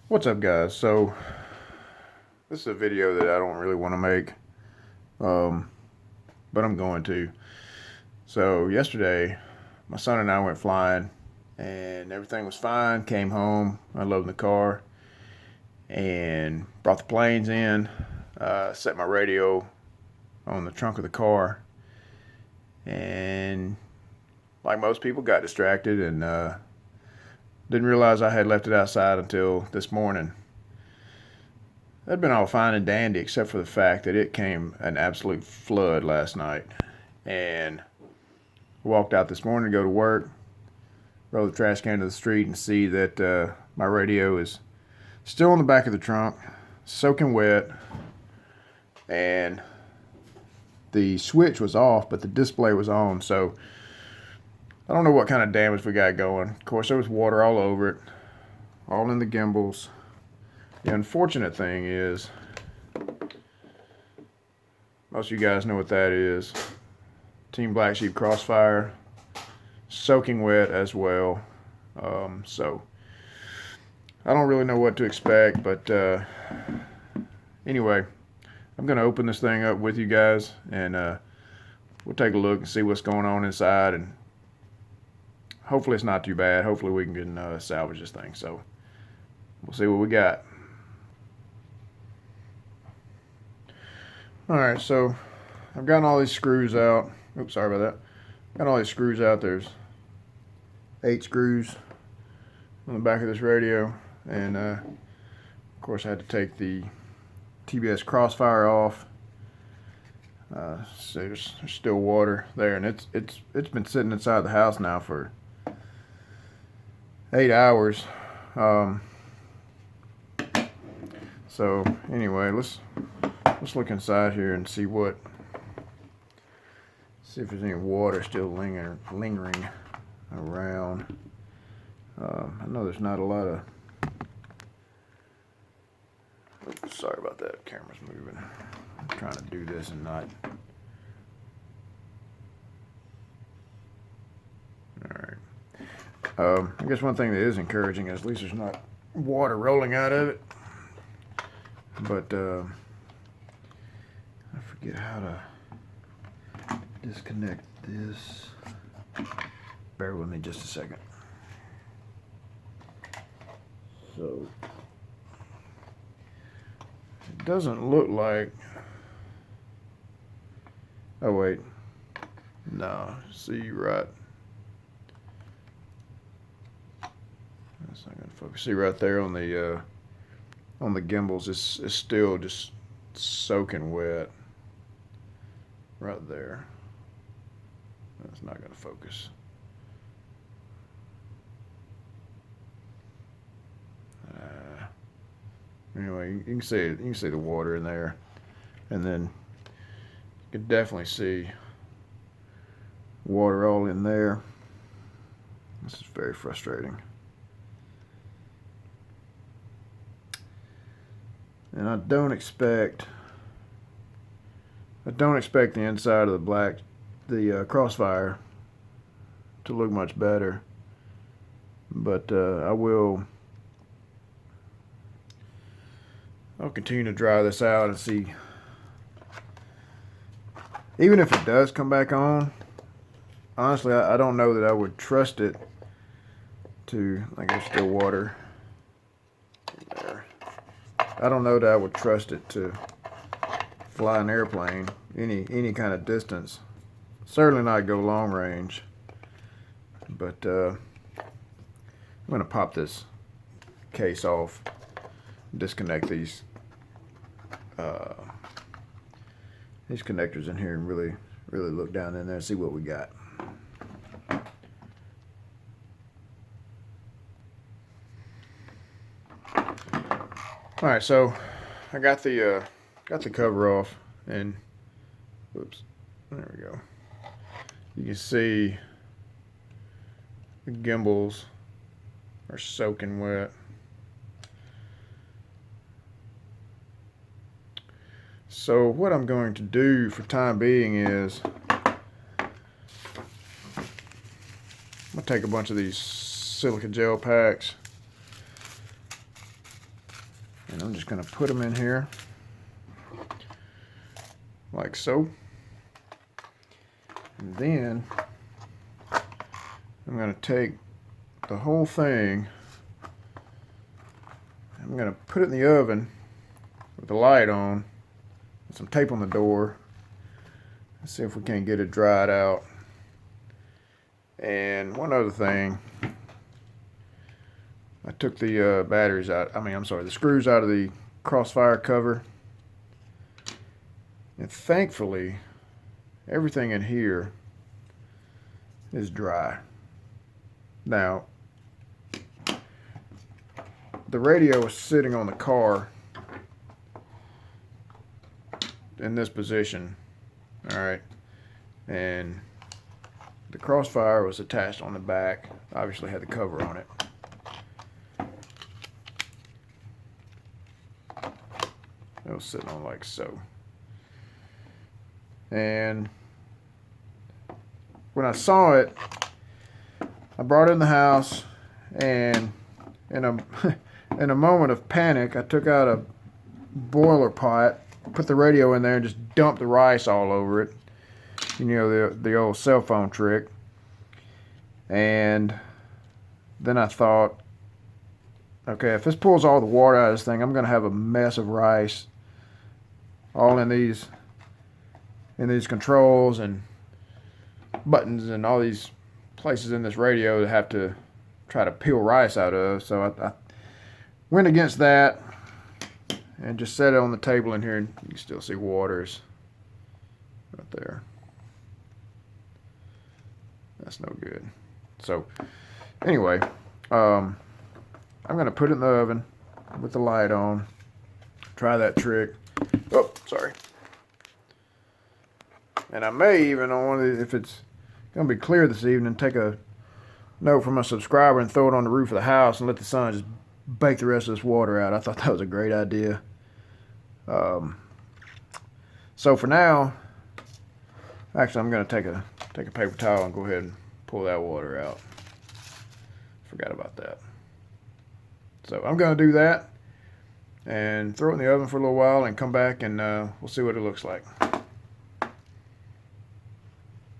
What's up, guys? So this is a video that I don't really want to make, but I'm going to. So yesterday my son and I went flying and everything was fine. Came home, unloading the car, and brought the planes in, set my radio on the trunk of the car, and like most people got distracted and didn't realize I had left it outside until this morning. That'd been all fine and dandy except for the fact that it came an absolute flood last night. And walked out this morning to go to work, roll the trash can to the street and see that my radio is still in the back of the trunk, soaking wet, and the switch was off but the display was on. So I don't know what kind of damage we got going. Of course, there was water all over it, all in the gimbals. The unfortunate thing is, most of you guys know what that is. Team Black Sheep Crossfire, soaking wet as well. So I don't really know what to expect, but anyway, I'm going to open this thing up with you guys, and we'll take a look and see what's going on inside, and hopefully it's not too bad. Hopefully we can salvage this thing. So we'll see what we got. Alright, so I've gotten all these screws out. Oops, sorry about that. Got all these screws out. There's 8 screws on the back of this radio, and of course I had to take the TBS Crossfire off. So there's still water there, and it's been sitting inside the house now for 8 hours. So anyway, let's look inside here and see if there's any water still lingering around. I know there's not a lot of. Oops, sorry about that. Camera's moving. I'm trying to do this and not. All right. I guess one thing that is encouraging is at least there's not water rolling out of it. But I forget how to disconnect this. Bear with me just a second. So it doesn't look like. Oh wait, no. See right. That's not gonna focus. See right there on the gimbals, it's still just soaking wet. Right there. That's not going to focus. Anyway, you can see it. You can see the water in there, and then you can definitely see water all in there. This is very frustrating. And I don't expect the inside of the Crossfire to look much better, but I'll continue to dry this out and see. Even if it does come back on, honestly, I don't know that I would trust it to. Like, there's still water in there. I don't know that I would trust it to fly an airplane any kind of distance. Certainly not go long range. But I'm going to pop this case off, disconnect these connectors in here, and really look down in there and see what we got. All right, so I got the cover off, and whoops, there we go. You can see the gimbals are soaking wet. So what I'm going to do for time being is I'm gonna take a bunch of these silica gel packs, And I'm just going to put them in here like so. And then I'm going to take the whole thing, I'm going to put it in the oven with the light on, with some tape on the door. Let's see if we can't get it dried out. And one other thing, I took the batteries out, the screws out of the crossfire cover. And thankfully, everything in here is dry. Now, the radio is sitting on the car in this position, all right, and the crossfire was attached on the back, obviously had the cover on it. It was sitting on like so. And when I saw it, I brought it in the house, and in a moment of panic, I took out a boiler pot, put the radio in there, and just dumped the rice all over it. You know, the old cell phone trick. And then I thought, okay, if this pulls all the water out of this thing, I'm going to have a mess of rice all in these controls and buttons and all these places in this radio to have to try to peel rice out of. So I went against that and just set it on the table in here, and you can still see waters right there. That's no good. So anyway, I'm going to put it in the oven with the light on, try that trick. Oh, sorry. And I may even, on one of these, if it's going to be clear this evening, take a note from a subscriber and throw it on the roof of the house and let the sun just bake the rest of this water out. I thought that was a great idea. So for now, actually I'm going to take a paper towel and go ahead and pull that water out. Forgot about that. So I'm going to do that and throw it in the oven for a little while and come back and we'll see what it looks like.